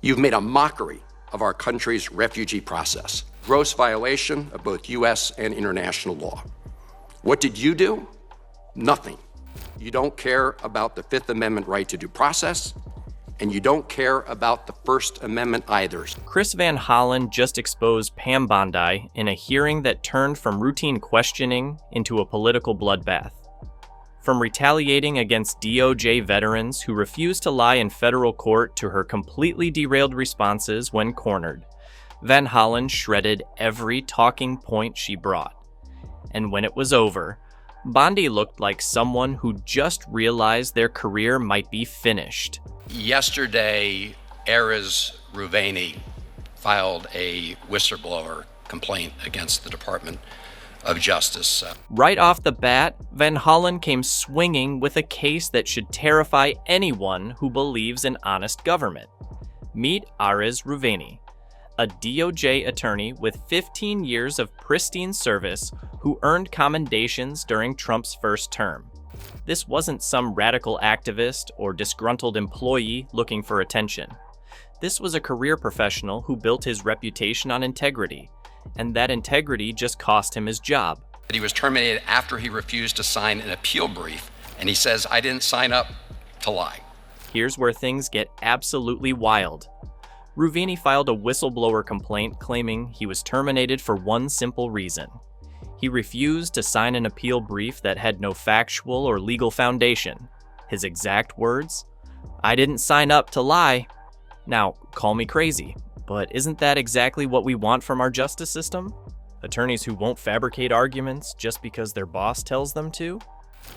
You've made a mockery of our country's refugee process, gross violation of both U.S. and international law. What did you do? Nothing. You don't care about the Fifth Amendment right to due process, and you don't care about the First Amendment either. Chris Van Hollen just exposed Pam Bondi in a hearing that turned from routine questioning into a political bloodbath. From retaliating against DOJ veterans who refused to lie in federal court to her completely derailed responses when cornered, Van Hollen shredded every talking point she brought. And when it was over, Bondi looked like someone who just realized their career might be finished. Yesterday, Erez Ruveni filed a whistleblower complaint against the Department of Justice. Right off the bat, Van Hollen came swinging with a case that should terrify anyone who believes in honest government. Meet Erez Ruveni, a DOJ attorney with 15 years of pristine service who earned commendations during Trump's first term. This wasn't some radical activist or disgruntled employee looking for attention. This was a career professional who built his reputation on integrity, and that integrity just cost him his job. He was terminated after he refused to sign an appeal brief, and he says, "I didn't sign up to lie." Here's where things get absolutely wild. Ruveni filed a whistleblower complaint claiming he was terminated for one simple reason. He refused to sign an appeal brief that had no factual or legal foundation. His exact words, "I didn't sign up to lie." Now, call me crazy, but isn't that exactly what we want from our justice system? Attorneys who won't fabricate arguments just because their boss tells them to?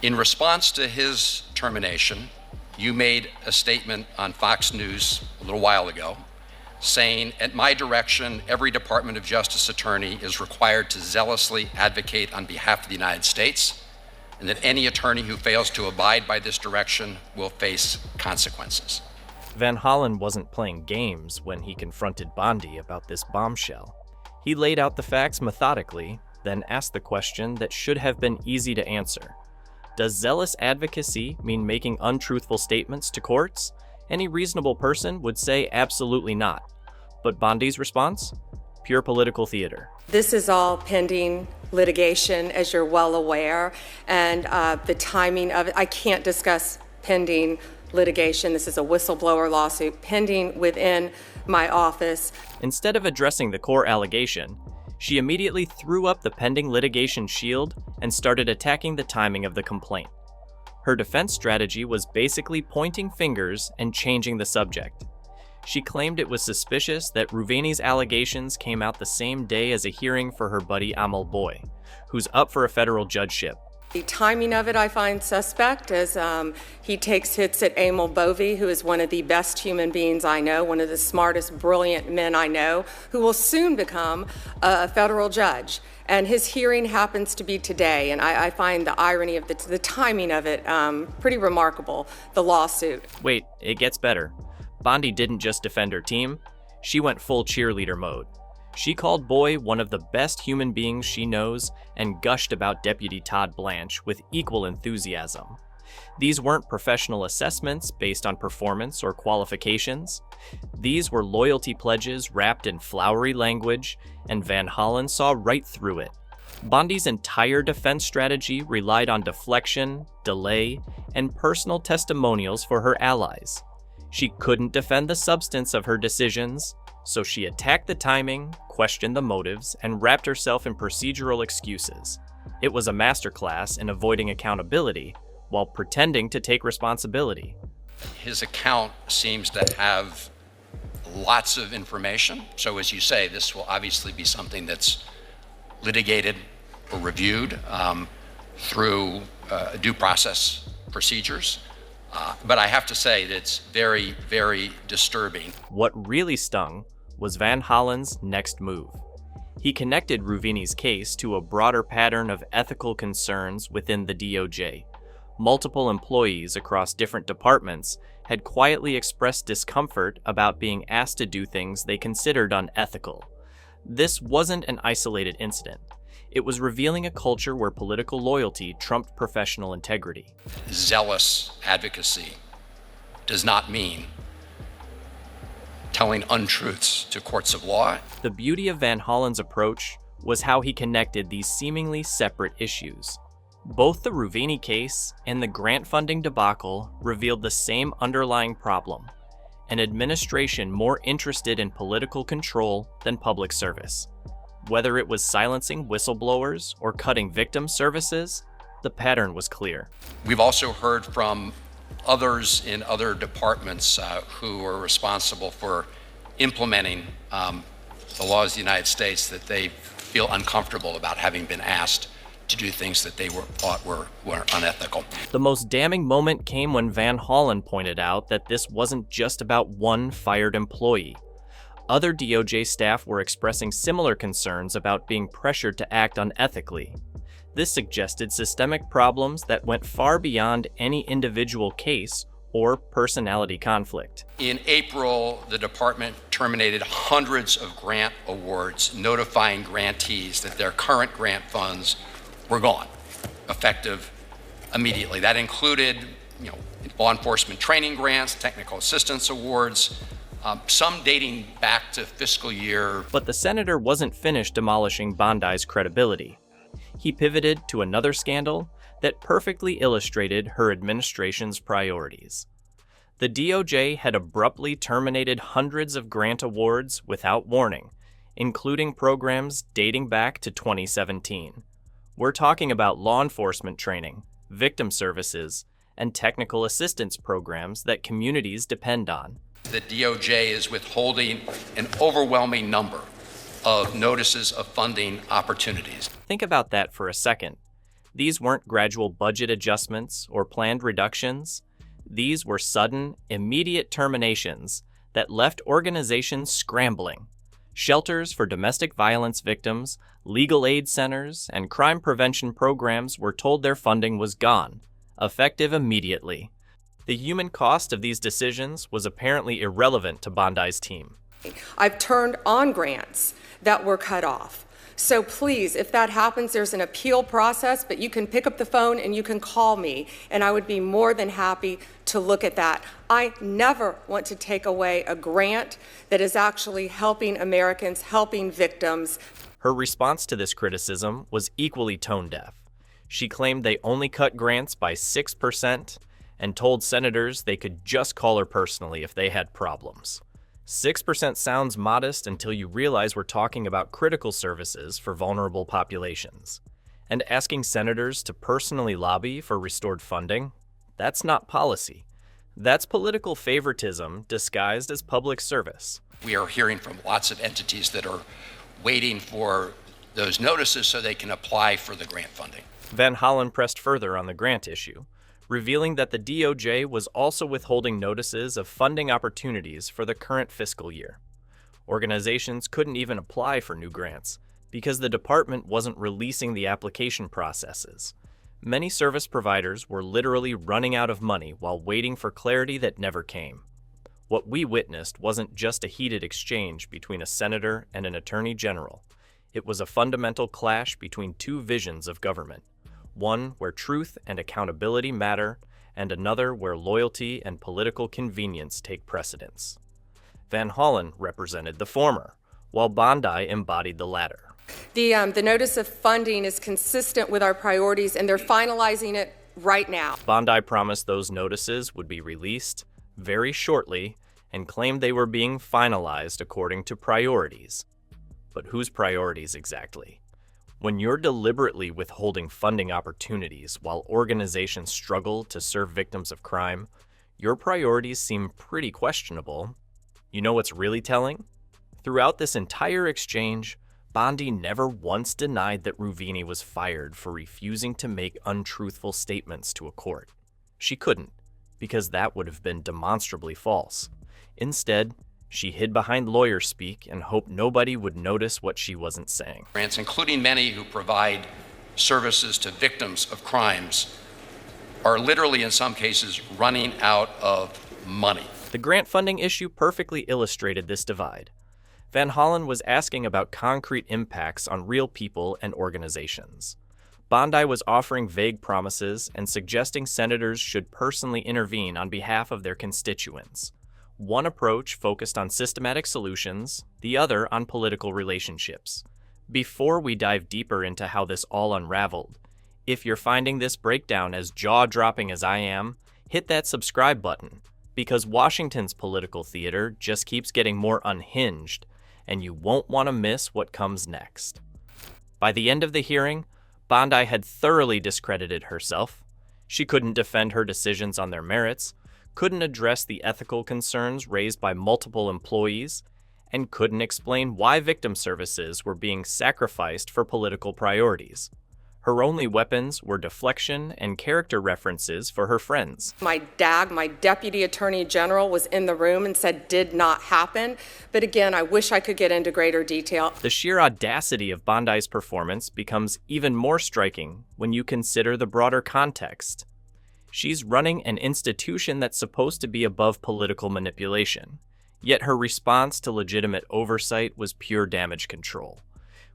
In response to his termination, you made a statement on Fox News a little while ago saying, "At my direction, every Department of Justice attorney is required to zealously advocate on behalf of the United States, and that any attorney who fails to abide by this direction will face consequences." Van Hollen wasn't playing games when he confronted Bondi about this bombshell. He laid out the facts methodically, then asked the question that should have been easy to answer. Does zealous advocacy mean making untruthful statements to courts? Any reasonable person would say absolutely not. But Bondi's response? Pure political theater. This is all pending litigation, as you're well aware, and the timing of it, I can't discuss pending litigation. This is a whistleblower lawsuit pending within my office. Instead of addressing the core allegation, she immediately threw up the pending litigation shield and started attacking the timing of the complaint. Her defense strategy was basically pointing fingers and changing the subject. She claimed it was suspicious that Ruveni's allegations came out the same day as a hearing for her buddy Amal Boy, who's up for a federal judgeship. The timing of it I find suspect, as he takes hits at Amal Bovi, who is one of the best human beings I know, one of the smartest, brilliant men I know, who will soon become a federal judge. And his hearing happens to be today, and I find the irony of the timing of it pretty remarkable, the lawsuit. Wait, it gets better. Bondi didn't just defend her team, she went full cheerleader mode. She called Boy one of the best human beings she knows and gushed about Deputy Todd Blanche with equal enthusiasm. These weren't professional assessments based on performance or qualifications. These were loyalty pledges wrapped in flowery language, and Van Hollen saw right through it. Bondi's entire defense strategy relied on deflection, delay, and personal testimonials for her allies. She couldn't defend the substance of her decisions, so she attacked the timing, questioned the motives, and wrapped herself in procedural excuses. It was a masterclass in avoiding accountability while pretending to take responsibility. His account seems to have lots of information. So as you say, this will obviously be something that's litigated or reviewed through due process procedures. But I have to say that it's very, very disturbing. What really stung was Van Hollen's next move. He connected Ruveni's case to a broader pattern of ethical concerns within the DOJ. Multiple employees across different departments had quietly expressed discomfort about being asked to do things they considered unethical. This wasn't an isolated incident. It was revealing a culture where political loyalty trumped professional integrity. Zealous advocacy does not mean telling untruths to courts of law. The beauty of Van Hollen's approach was how he connected these seemingly separate issues. Both the Rouvini case and the grant funding debacle revealed the same underlying problem: an administration more interested in political control than public service. Whether it was silencing whistleblowers or cutting victim services, the pattern was clear. We've also heard from others in other departments who are responsible for implementing the laws of the United States that they feel uncomfortable about having been asked to do things that they thought were unethical. The most damning moment came when Van Hollen pointed out that this wasn't just about one fired employee. Other DOJ staff were expressing similar concerns about being pressured to act unethically. This suggested systemic problems that went far beyond any individual case or personality conflict. In April, the department terminated hundreds of grant awards, notifying grantees that their current grant funds were gone, effective immediately. That included, law enforcement training grants, technical assistance awards, some dating back to fiscal year. But the senator wasn't finished demolishing Bondi's credibility. He pivoted to another scandal that perfectly illustrated her administration's priorities. The DOJ had abruptly terminated hundreds of grant awards without warning, including programs dating back to 2017. We're talking about law enforcement training, victim services, and technical assistance programs that communities depend on. The DOJ is withholding an overwhelming number of notices of funding opportunities. Think about that for a second. These weren't gradual budget adjustments or planned reductions. These were sudden, immediate terminations that left organizations scrambling. Shelters for domestic violence victims, legal aid centers, and crime prevention programs were told their funding was gone, effective immediately. The human cost of these decisions was apparently irrelevant to Bondi's team. I've turned on grants that were cut off. So please, if that happens, there's an appeal process, but you can pick up the phone and you can call me, and I would be more than happy to look at that. I never want to take away a grant that is actually helping Americans, helping victims. Her response to this criticism was equally tone-deaf. She claimed they only cut grants by 6% and told senators they could just call her personally if they had problems. 6% sounds modest until you realize we're talking about critical services for vulnerable populations. And asking senators to personally lobby for restored funding? That's not policy. That's political favoritism disguised as public service. We are hearing from lots of entities that are waiting for those notices so they can apply for the grant funding. Van Hollen pressed further on the grant issue, revealing that the DOJ was also withholding notices of funding opportunities for the current fiscal year. Organizations couldn't even apply for new grants because the department wasn't releasing the application processes. Many service providers were literally running out of money while waiting for clarity that never came. What we witnessed wasn't just a heated exchange between a senator and an attorney general. It was a fundamental clash between two visions of government. One where truth and accountability matter, and another where loyalty and political convenience take precedence. Van Hollen represented the former, while Bondi embodied the latter. The notice of funding is consistent with our priorities, and they're finalizing it right now. Bondi promised those notices would be released very shortly and claimed they were being finalized according to priorities. But whose priorities exactly? When you're deliberately withholding funding opportunities while organizations struggle to serve victims of crime, your priorities seem pretty questionable. You know what's really telling? Throughout this entire exchange, Bondi never once denied that Rouvini was fired for refusing to make untruthful statements to a court. She couldn't, because that would have been demonstrably false. Instead, she hid behind lawyer speak and hoped nobody would notice what she wasn't saying. Grants, including many who provide services to victims of crimes, are literally, in some cases, running out of money. The grant funding issue perfectly illustrated this divide. Van Hollen was asking about concrete impacts on real people and organizations. Bondi was offering vague promises and suggesting senators should personally intervene on behalf of their constituents. One approach focused on systematic solutions, the other on political relationships. Before we dive deeper into how this all unraveled, if you're finding this breakdown as jaw-dropping as I am, hit that subscribe button, because Washington's political theater just keeps getting more unhinged, and you won't want to miss what comes next. By the end of the hearing, Bondi had thoroughly discredited herself. She couldn't defend her decisions on their merits, couldn't address the ethical concerns raised by multiple employees, and couldn't explain why victim services were being sacrificed for political priorities. Her only weapons were deflection and character references for her friends. My Deputy Attorney General, was in the room and said did not happen. But again, I wish I could get into greater detail. The sheer audacity of Bondi's performance becomes even more striking when you consider the broader context. She's running an institution that's supposed to be above political manipulation, yet her response to legitimate oversight was pure damage control.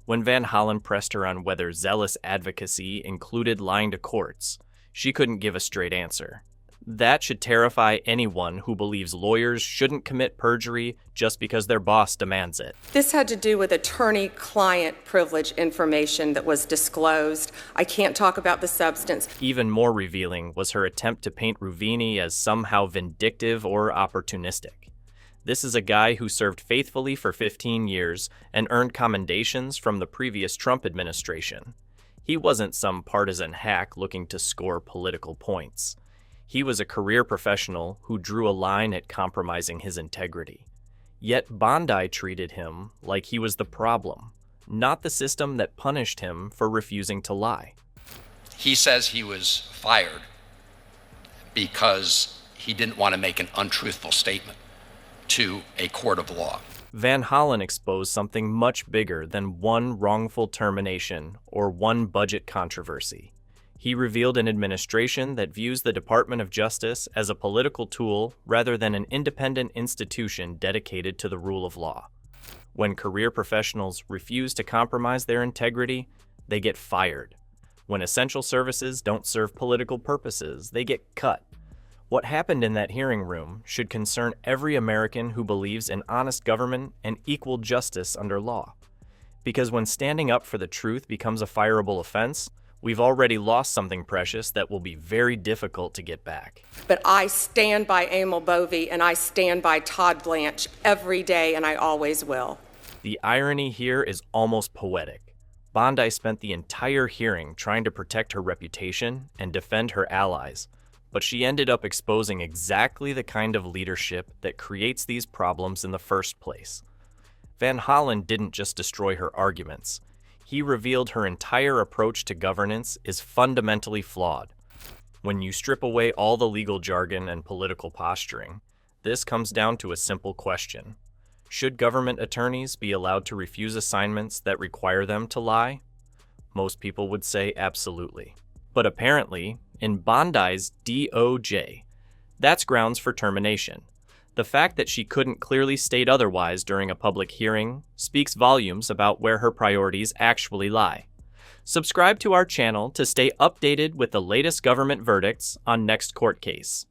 When Van Hollen pressed her on whether zealous advocacy included lying to courts, she couldn't give a straight answer. That should terrify anyone who believes lawyers shouldn't commit perjury just because their boss demands it. This had to do with attorney-client privilege information that was disclosed. I can't talk about the substance. Even more revealing was her attempt to paint Ruvini as somehow vindictive or opportunistic. This is a guy who served faithfully for 15 years and earned commendations from the previous Trump administration. He wasn't some partisan hack looking to score political points. He was a career professional who drew a line at compromising his integrity. Yet Bondi treated him like he was the problem, not the system that punished him for refusing to lie. He says he was fired because he didn't want to make an untruthful statement to a court of law. Van Hollen exposed something much bigger than one wrongful termination or one budget controversy. He revealed an administration that views the Department of Justice as a political tool rather than an independent institution dedicated to the rule of law. When career professionals refuse to compromise their integrity, they get fired. When essential services don't serve political purposes, they get cut. What happened in that hearing room should concern every American who believes in honest government and equal justice under law. Because when standing up for the truth becomes a fireable offense, we've already lost something precious that will be very difficult to get back. But I stand by Emil Bovee and I stand by Todd Blanche every day, and I always will. The irony here is almost poetic. Bondi spent the entire hearing trying to protect her reputation and defend her allies, but she ended up exposing exactly the kind of leadership that creates these problems in the first place. Van Hollen didn't just destroy her arguments. He revealed her entire approach to governance is fundamentally flawed. When you strip away all the legal jargon and political posturing, this comes down to a simple question. Should government attorneys be allowed to refuse assignments that require them to lie? Most people would say absolutely. But apparently, in Bondi's DOJ, that's grounds for termination. The fact that she couldn't clearly state otherwise during a public hearing speaks volumes about where her priorities actually lie. Subscribe to our channel to stay updated with the latest government verdicts on Next Court Case.